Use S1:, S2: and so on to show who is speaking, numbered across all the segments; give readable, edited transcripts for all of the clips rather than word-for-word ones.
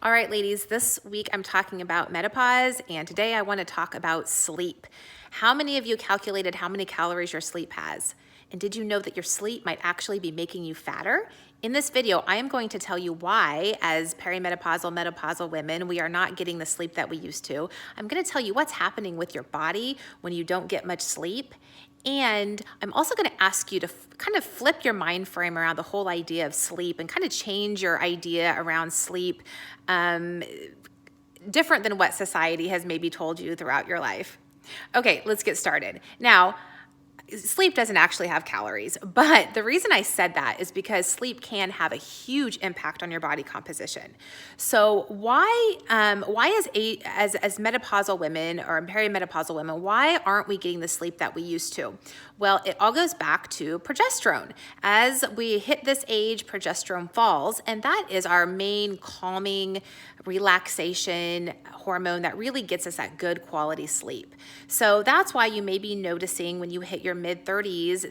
S1: All right, ladies, this week I'm talking about menopause, and today I want to talk about sleep. How many of you calculated how many calories your sleep has? And did you know that your sleep might actually be making you fatter? In this video, I am going to tell you why, as perimenopausal, menopausal women, we are not getting the sleep that we used to. I'm going to tell you what's happening with your body when you don't get much sleep. And I'm also going to ask you to kind of flip your mind frame around the whole idea of sleep and kind of change your idea around sleep, different than what society has maybe told you throughout your life. Okay, let's get started. Now, sleep doesn't actually have calories, but the reason I said that is because sleep can have a huge impact on your body composition. So why as menopausal women or perimenopausal women, why aren't we getting the sleep that we used to? Well, it all goes back to progesterone. As we hit this age, progesterone falls, and that is our main calming, relaxation hormone that really gets us that good quality sleep. So that's why you may be noticing when you hit your mid-30s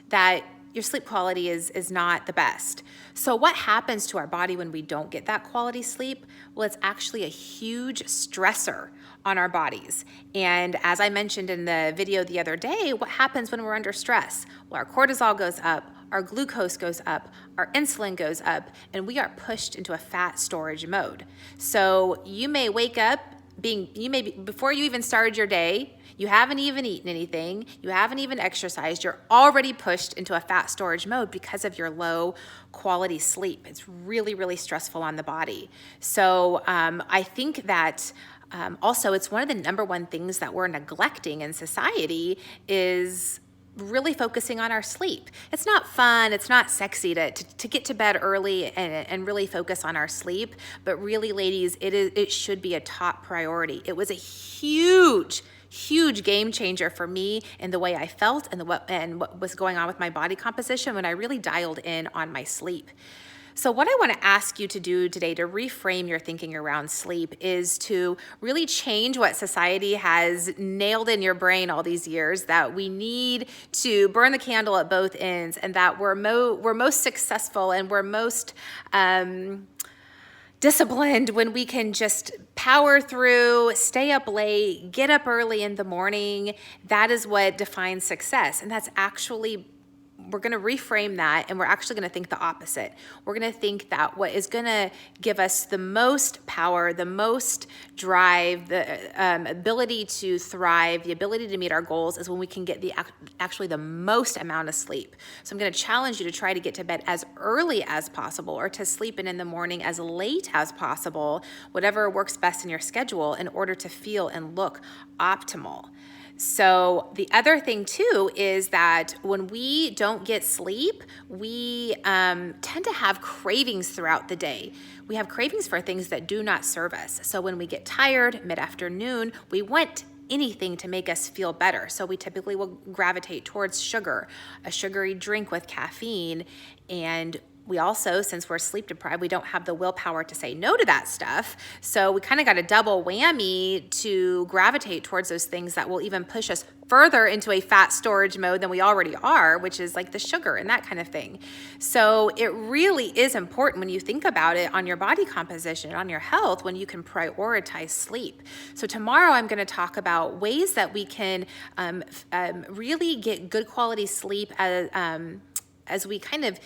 S1: that your sleep quality is not the best. So what happens to our body when we don't get that quality sleep? Well, it's actually a huge stressor on our bodies. And as I mentioned in the video the other day, what happens when we're under stress? Well, our cortisol goes up, our glucose goes up, our insulin goes up, and we are pushed into a fat storage mode. So you may wake up before you even started your day, you haven't even eaten anything, you haven't even exercised, you're already pushed into a fat storage mode because of your low quality sleep. It's really, really stressful on the body. So I think that also it's one of the number one things that we're neglecting in society is really focusing on our sleep. It's not fun, it's not sexy to get to bed early and really focus on our sleep, but really, ladies, it should be a top priority. It was a huge game changer for me in the way I felt and what was going on with my body composition when I really dialed in on my sleep. So what I want to ask you to do today to reframe your thinking around sleep is to really change what society has nailed in your brain all these years, that we need to burn the candle at both ends, and that we're most successful and we're most disciplined when we can just power through, stay up late, get up early in the morning. That is what defines success. And that's actually, we're going to reframe that, and we're actually going to think the opposite. We're going to think that what is going to give us the most power, the most drive, the ability to thrive, the ability to meet our goals is when we can get actually the most amount of sleep. So I'm going to challenge you to try to get to bed as early as possible, or to sleep in the morning as late as possible, whatever works best in your schedule, in order to feel and look optimal. So the other thing too is that when we don't get sleep, we tend to have cravings throughout the day. We have cravings for things that do not serve us. So when we get tired mid-afternoon, we want anything to make us feel better. So we typically will gravitate towards sugar, a sugary drink with caffeine, and we also, since we're sleep deprived, we don't have the willpower to say no to that stuff. So we kind of got a double whammy to gravitate towards those things that will even push us further into a fat storage mode than we already are, which is like the sugar and that kind of thing. So it really is important when you think about it on your body composition, on your health, when you can prioritize sleep. So tomorrow I'm going to talk about ways that we can really get good quality sleep as we kind of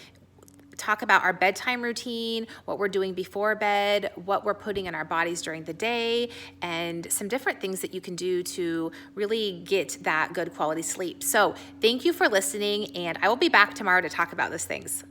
S1: talk about our bedtime routine, what we're doing before bed, what we're putting in our bodies during the day, and some different things that you can do to really get that good quality sleep. So thank you for listening, and I will be back tomorrow to talk about those things.